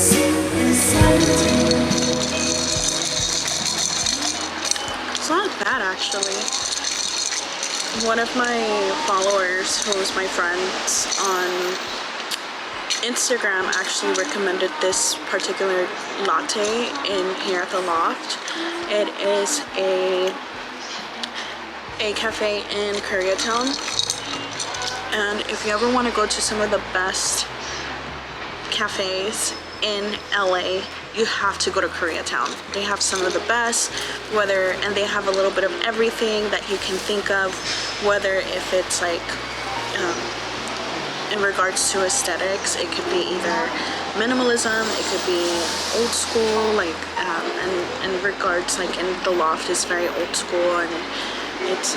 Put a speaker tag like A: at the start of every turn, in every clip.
A: It's not bad actually. One of my followers, who was my friend on Instagram, actually recommended this particular latte in here at the loft. It is a cafe in KoreaTown, and if you ever want to go to some of the best cafes in LA, you have to go to KoreaTown. They have some of the best, and they have a little bit of everything that you can think of, whether if it's like in regards to aesthetics, it could be either minimalism, it could be old school, like and in regards, like in the loft is very old school, and it's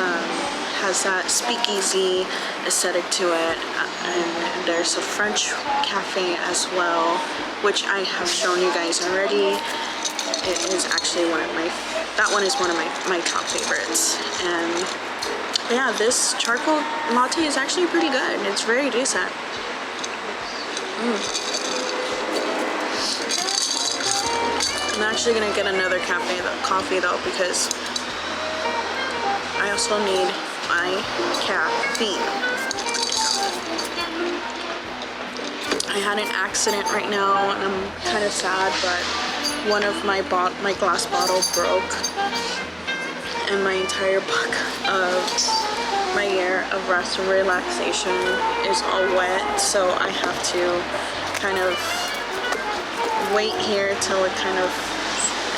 A: has that speakeasy aesthetic to it, and there's a French cafe as well, which I have shown you guys already. It is actually that one is one of my top favorites. And yeah, this charcoal latte is actually pretty good. It's very decent. I'm actually gonna get another coffee though, because I also need my caffeine. I had an accident right now and I'm kind of sad, but one of my glass bottle broke, and my entire book of my year of rest and relaxation is all wet, so I have to kind of wait here till it kind of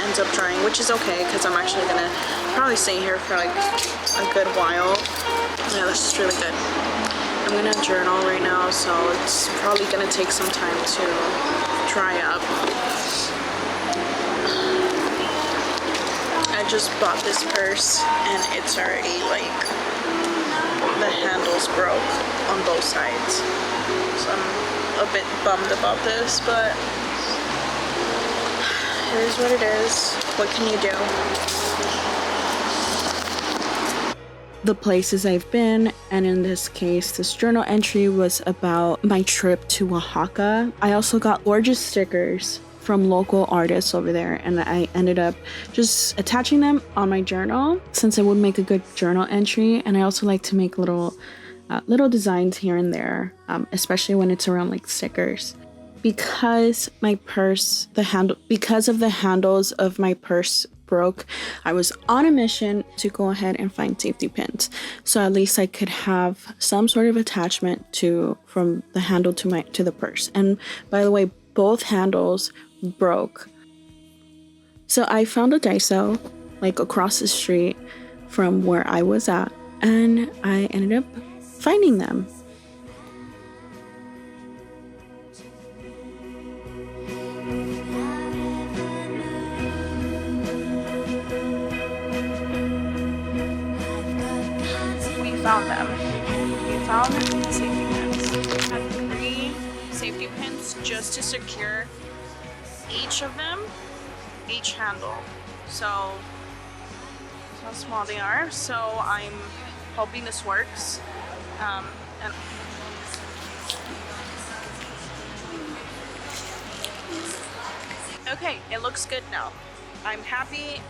A: ends up drying, which is okay because I'm actually gonna probably stay here for like a good while. Yeah, this is really good. I'm gonna journal right now, so it's probably gonna take some time to dry up. I just bought this purse and it's already like the handles broke on both sides, so I'm a bit bummed about this, but it is what it is. What can you do? The places I've been, and in this case, this journal entry was about my trip to Oaxaca. I also got gorgeous stickers from local artists over there, and I ended up just attaching them on my journal since it would make a good journal entry. And I also like to make little designs here and there, especially when it's around like stickers. Because my purse, because of the handles of my purse broke, I was on a mission to go ahead and find safety pins, so at least I could have some sort of attachment from the handle to the purse. And by the way, both handles broke, so I found a Daiso like across the street from where I was at, and I ended up finding them. We found safety pins. I have 3 safety pins just to secure each of them, each handle. So that's how small they are. So I'm hoping this works. And okay, it looks good now. I'm happy.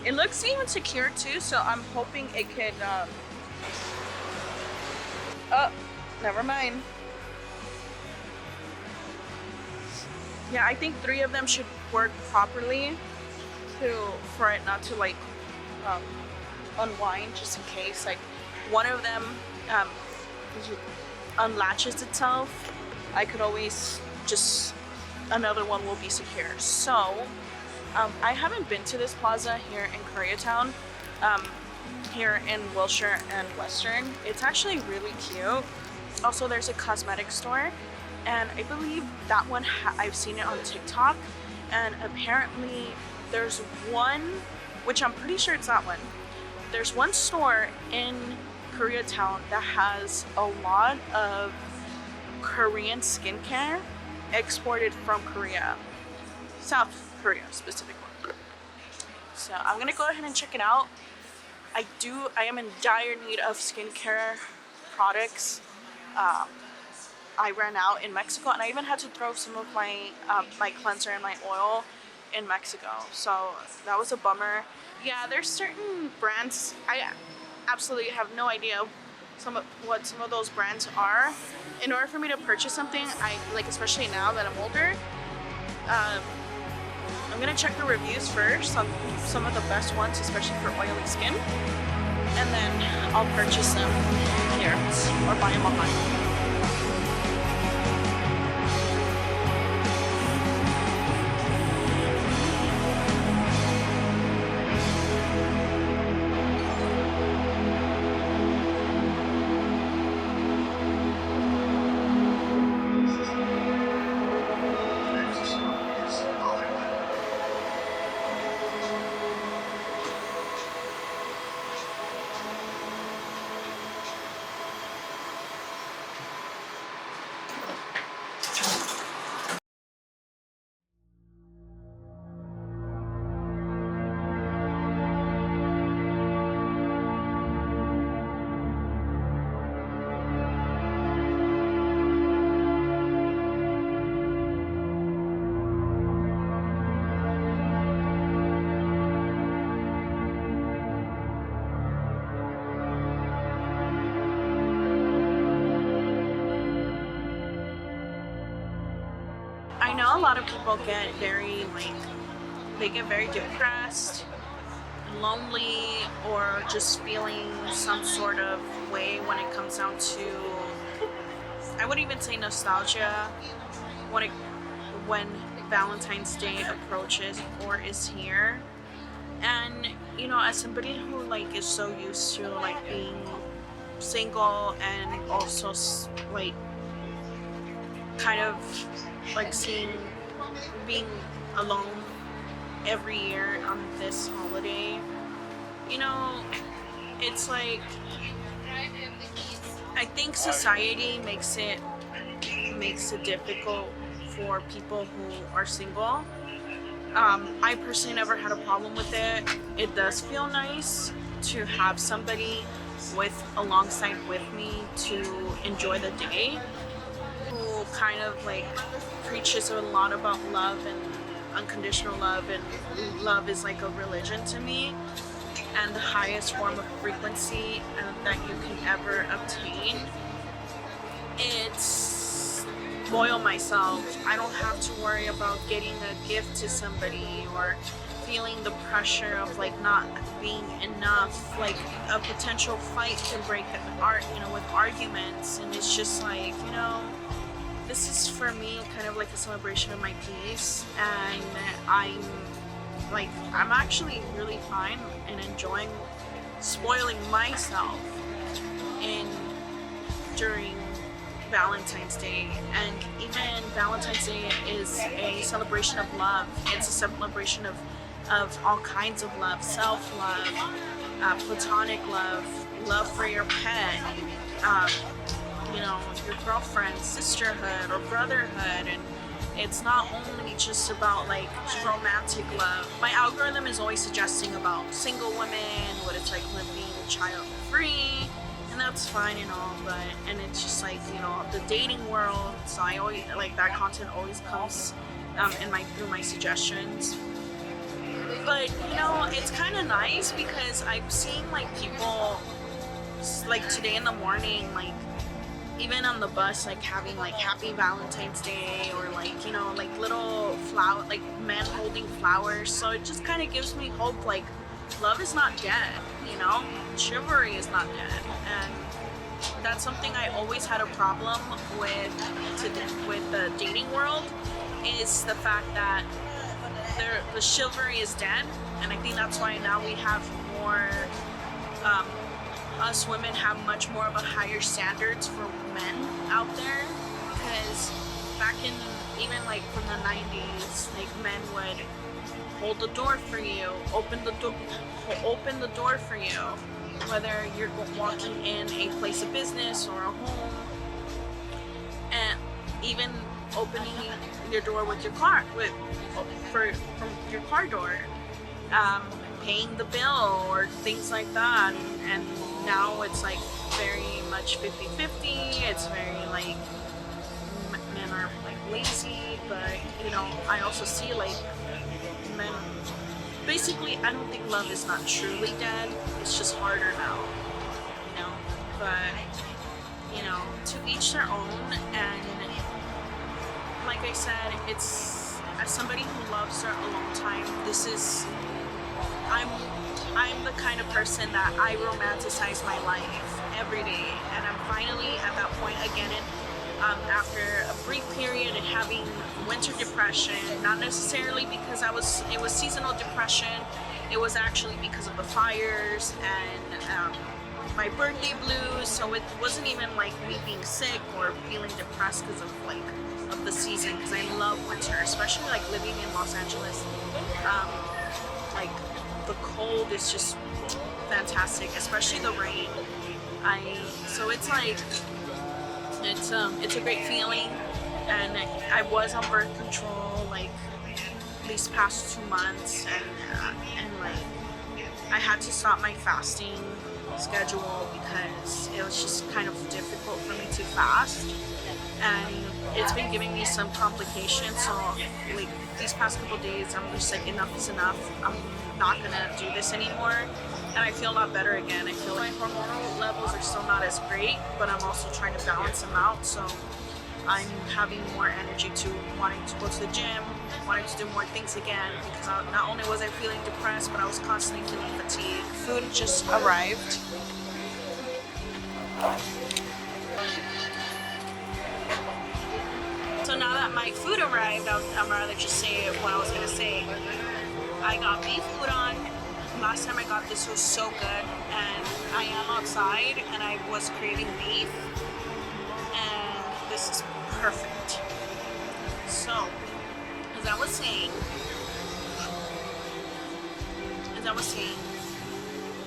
A: It looks even secure too, so I'm hoping it could, oh, never mind. Yeah, I think 3 of them should work properly for it not to like unwind, just in case. Like one of them unlatches itself, I could always another one will be secure. So I haven't been to this plaza here in KoreaTown, here in Wilshire and Western. It's actually really cute. Also, there's a cosmetic store, and I believe that one I've seen it on TikTok, and apparently there's one, which I'm pretty sure it's that one. There's one store in KoreaTown that has a lot of Korean skincare exported from Korea, South Korea specifically. So I'm gonna go ahead and check it out. I am in dire need of skincare products. I ran out in Mexico, and I even had to throw some of my my cleanser and my oil in Mexico. So that was a bummer. Yeah, there's certain brands, I absolutely have no idea what some of those brands are. In order for me to purchase something, I like, especially now that I'm older, I'm gonna check the reviews first on some of the best ones, especially for oily skin, and then I'll purchase them here or buy them online. I know a lot of people get very, like, they get very depressed, lonely, or just feeling some sort of way when it comes down to, I would even say nostalgia, when Valentine's Day approaches or is here. And, you know, as somebody who, like, is so used to, like, being single and also, like, kind of like being alone every year on this holiday, you know, it's like, I think society makes it difficult for people who are single. I personally never had a problem with it. It does feel nice to have somebody alongside with me to enjoy the day, who kind of like preaches a lot about love and unconditional love, and love is like a religion to me, and the highest form of frequency that you can ever obtain. It's loyal myself. I don't have to worry about getting a gift to somebody or feeling the pressure of like not being enough, like a potential fight can break with arguments. And it's just like, you know, this is for me kind of like a celebration of my peace, and I'm actually really fine and enjoying spoiling myself during Valentine's Day. And even Valentine's Day is a celebration of love. It's a celebration of all kinds of love: self-love, platonic love, love for your pet, you know, your girlfriend, sisterhood, or brotherhood. And it's not only just about like romantic love. My algorithm is always suggesting about single women, what it's like living child-free, and that's fine and all, and it's just like, you know, the dating world. So I always like that content always comes through my suggestions. But you know, it's kind of nice because I'm seeing like people like today in the morning, like even on the bus, like having like Happy Valentine's Day, or like, you know, like little like men holding flowers. So it just kind of gives me hope, like love is not dead, you know, chivalry is not dead. And that's something I always had a problem with the dating world, is the fact that the chivalry is dead. And I think that's why now we have more, us women have much more of a higher standards for men out there, because back in, even like from the 90s, like men would hold the door for you, open the door for you, whether you're walking in a place of business or a home, and even opening your door with your car, from your car door, paying the bill or things like that. And now it's like very much 50-50. It's very like you know, I also see like men. Basically, I don't think love is not truly dead. It's just harder now, you know. But you know, to each their own. And like I said, it's as somebody who loves their alone time. I'm I'm the kind of person that I romanticize my life every day, and I'm finally at that point again. After a brief period of having winter depression, not necessarily because it was seasonal depression. It was actually because of the fires and my birthday blues. So it wasn't even like me being sick or feeling depressed because of the season. Because I love winter, especially like living in Los Angeles. Like the cold is just fantastic, especially the rain. So it's like it's a great feeling. And I was on birth control like these past 2 months, and like I had to stop my fasting schedule because it was just kind of difficult for me to fast, and it's been giving me some complications. So like these past couple days I'm just like, enough is enough. I'm not gonna do this anymore, and I feel a lot better again. I feel like my hormonal levels are still not as great, but I'm also trying to balance them out. So I'm having more energy to wanting to go to the gym, wanting to do more things again, because not only was I feeling depressed, but I was constantly feeling fatigued. Food just arrived. So now that my food arrived, I'd rather just say what I was gonna say. I got beef udon. Last time I got this was so good, and I am outside and I was craving beef, and this is perfect. So, as I was saying,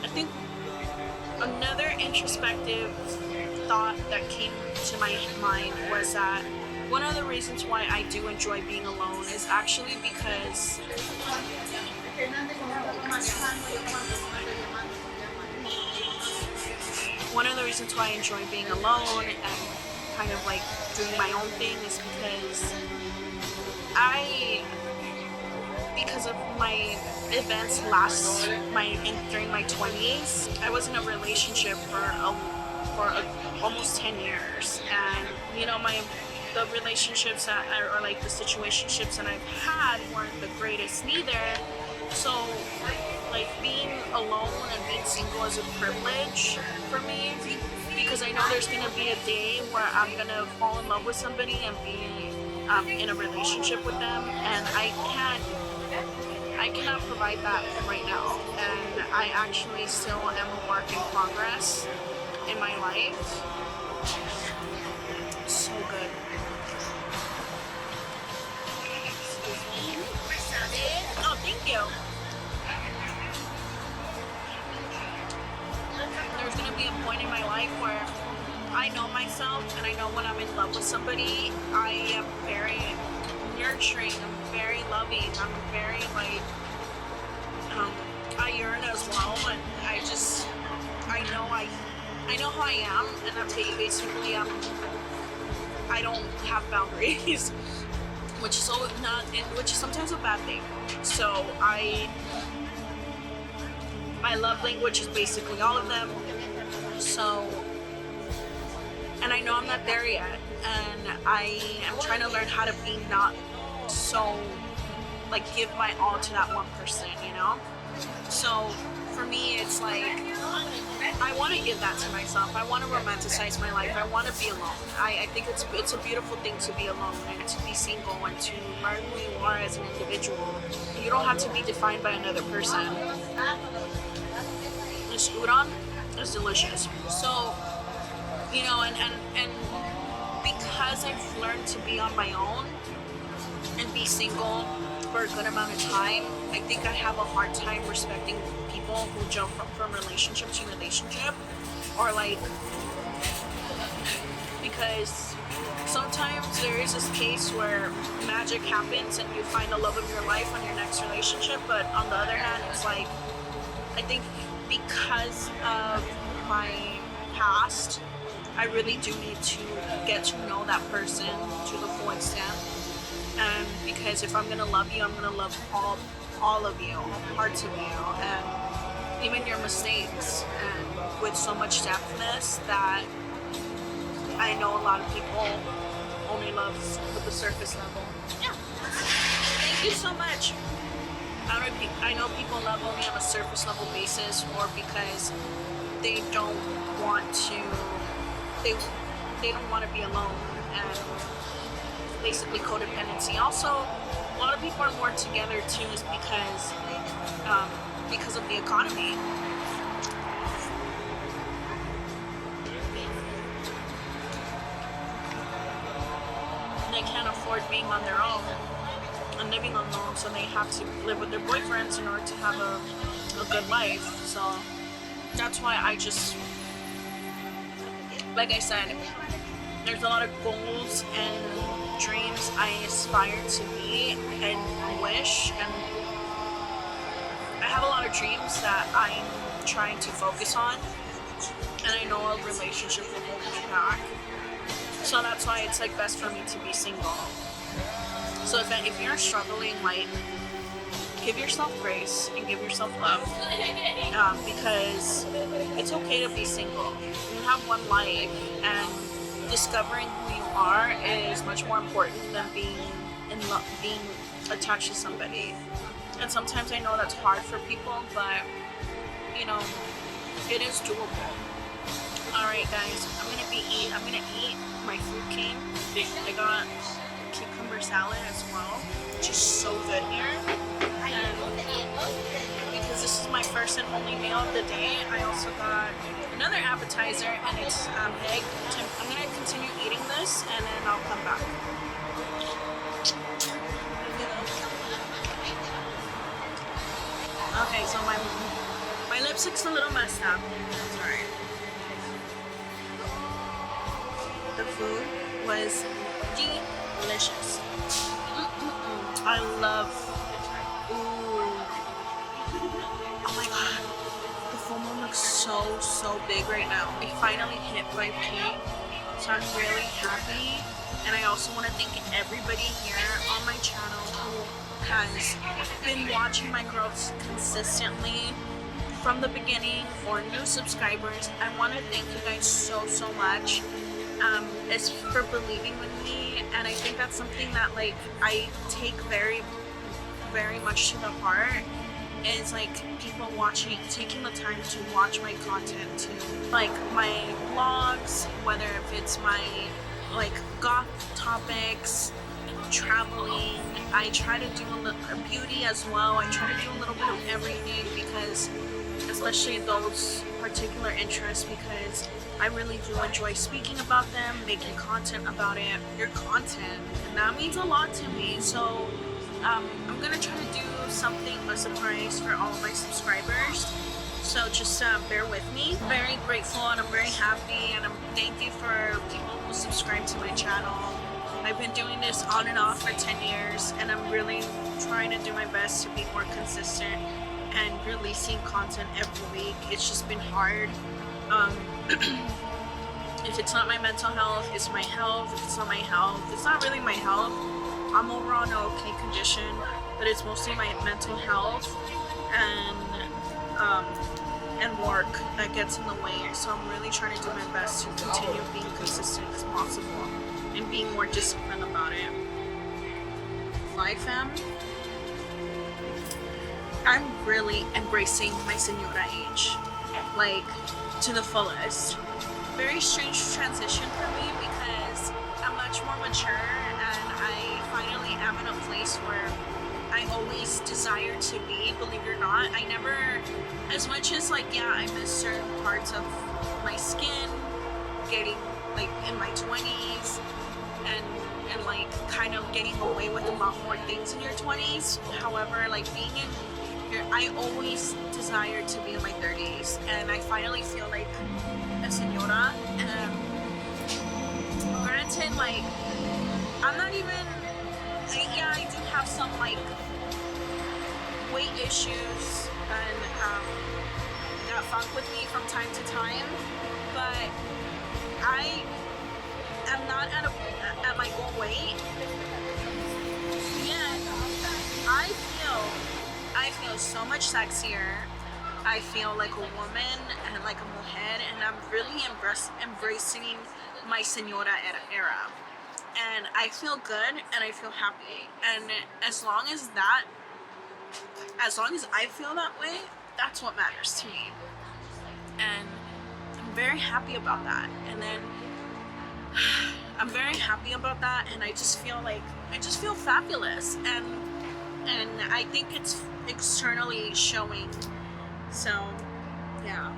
A: I think another introspective thought that came to my mind was that one of the reasons why I do enjoy being alone is actually because one of the reasons why I enjoy being alone and kind of like doing my own thing is because because of my events during my 20s, I was in a relationship for almost 10 years, and you know, the relationships or like the situationships that I've had weren't the greatest neither. So like being alone and being single is a privilege for me, because I know there's gonna be a day where I'm gonna fall in love with somebody and be in a relationship with them, and I cannot provide that right now, and I actually still am a work in progress in my life. So good. Oh, thank you. There's gonna be a point in my life where I know myself, and I know when I'm in love with somebody, I am very nurturing, I'm very loving, I'm very like, I yearn as well, and I know who I am, and I'm basically I don't have boundaries, which is sometimes a bad thing. So my love language is basically all of them. So, and I know I'm not there yet, and I am trying to learn how to be not so, like, give my all to that one person, you know? So, for me, it's like, I want to give that to myself. I want to romanticize my life. I want to be alone. I think it's a beautiful thing to be alone and to be single and to learn who you are as an individual. You don't have to be defined by another person. This udon is delicious. So, you know, and because I've learned to be on my own and be single for a good amount of time, I think I have a hard time respecting people who jump from relationship to relationship, or like, because sometimes there is this case where magic happens and you find the love of your life on your next relationship, but on the other hand, it's like, I think because of my past, I really do need to get to know that person to the full extent. And because if I'm gonna love you, I'm gonna love all of you, all parts of you, and even your mistakes, and with so much depthness that I know a lot of people only love with the surface level. Yeah. Thank you so much. I know people love only on a surface level basis, or because they don't want to, they don't want to be alone, and basically codependency. Also, a lot of people are more together too, is because of the economy. They can't afford being on their own and living alone, so they have to live with their boyfriends in order to have a good life. So that's why I just, like I said, there's a lot of goals and dreams I aspire to be and wish, and I have a lot of dreams that I'm trying to focus on, and I know a relationship will hold me back. So that's why it's like best for me to be single. So if you're struggling, like, give yourself grace and give yourself love, because it's okay to be single. You have one life, and discovering who you are is much more important than being in love, being attached to somebody. And sometimes I know that's hard for people, but you know, it is doable. Alright guys, I'm gonna eat. My food came. I got cucumber salad as well, which is so good here. And because this is my first and only meal of the day, I also got another appetizer, and it's egg. I'm gonna continue eating this, and then I'll come back. Okay, so my lipstick's a little messed up. Sorry. The food was delicious. I love. Ooh. Oh my god. The full moon looks so big right now. I finally hit 5K, so I'm really happy. And I also want to thank everybody here on my channel who has been watching my growth consistently from the beginning, or new subscribers. I want to thank you guys so much. It's for believing with me, and I think that's something that like I take very much to the heart, is like people taking the time to watch my content, to like my vlogs, whether if it's my like goth topics, traveling. I try to do a little beauty as well. I try to do a little bit of everything, because especially those particular interests, because I really do enjoy speaking about them, making content about it, your content, and that means a lot to me. So I'm gonna try to do something, a surprise for all of my subscribers, so just bear with me. I'm very grateful, and I'm very happy, and thank you for people who subscribe to my channel. I've been doing this on and off for 10 years, and I'm really trying to do my best to be more consistent and releasing content every week. It's just been hard. If it's not my mental health, it's my health. If it's not my health, it's not really my health. I'm overall in an okay condition, but it's mostly my mental health and work that gets in the way. So I'm really trying to do my best to continue being consistent as possible and being more disciplined about it. Life, I'm really embracing my Senora age, like, to the fullest. Very strange transition for me, because I'm much more mature, and I finally am in a place where I always desire to be, believe it or not. I never, as much as like, yeah, I miss certain parts of my skin, getting like in my 20s, and like kind of getting away with a lot more things in your 20s. However, like being in your, I always desired to be in my 30s, and I finally feel like a senora. Granted, like, I'm not even, yeah, I do have some like weight issues and that fuck with me from time to time, but I am not at my goal weight, I feel so much sexier. I feel like a woman and like a mujer, and I'm really embracing my Senora era. And I feel good and I feel happy. And as long as I feel that way, that's what matters to me. And I'm very happy about that. And then I'm very happy about that, and I just feel fabulous, and I think it's externally showing. So yeah,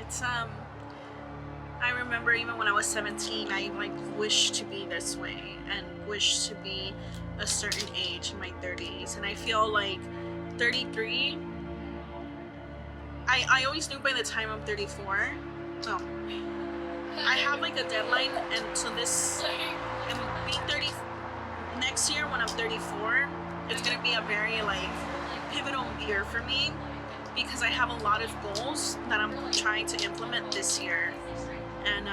A: it's I remember even when I was 17, I like wished to be this way and wished to be a certain age in my 30s, and I feel like 33. I always knew by the time I'm 34. So I have like a deadline, and so this, and being 30 next year when I'm 34, it's gonna be a very like pivotal year for me, because I have a lot of goals that I'm trying to implement this year, and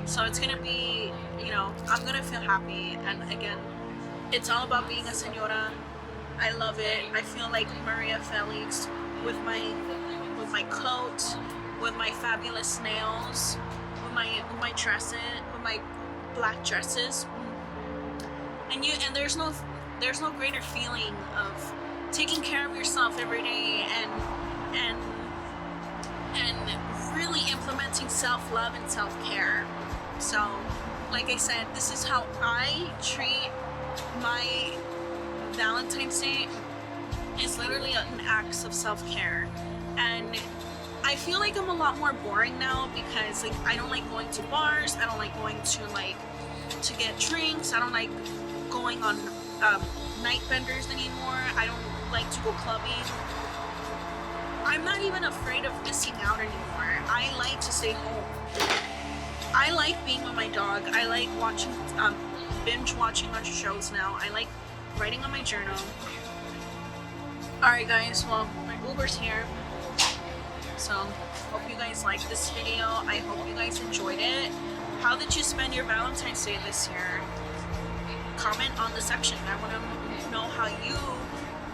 A: so it's gonna be, you know, I'm gonna feel happy. And again, it's all about being a senora. I love it. I feel like Maria Felix with my coat, with my fabulous nails, with my dresses, with my black dresses, and there's no greater feeling of taking care of yourself every day and really implementing self-love and self-care. So, like I said, this is how I treat my Valentine's Day. Is literally an act of self-care, and I feel like I'm a lot more boring now, because like I don't like going to bars, I don't like going to get drinks, I don't like going on night vendors anymore, I don't like to go clubbing. I'm not even afraid of missing out anymore. I like to stay home. I like being with my dog. I like watching binge watching a bunch of shows now. I like writing on my journal. Alright guys, well, my Uber's here. So, hope you guys liked this video. I hope you guys enjoyed it. How did you spend your Valentine's Day this year? Comment on the section. I want to know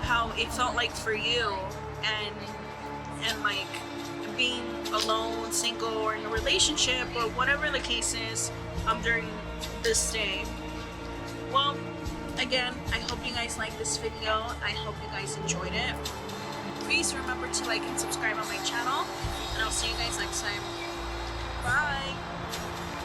A: how it felt like for you, and like being alone, single, or in a relationship, or whatever the case is during this day. Well, again, I hope you guys liked this video. I hope you guys enjoyed it. Please remember to like and subscribe on my channel, and I'll see you guys next time. Bye!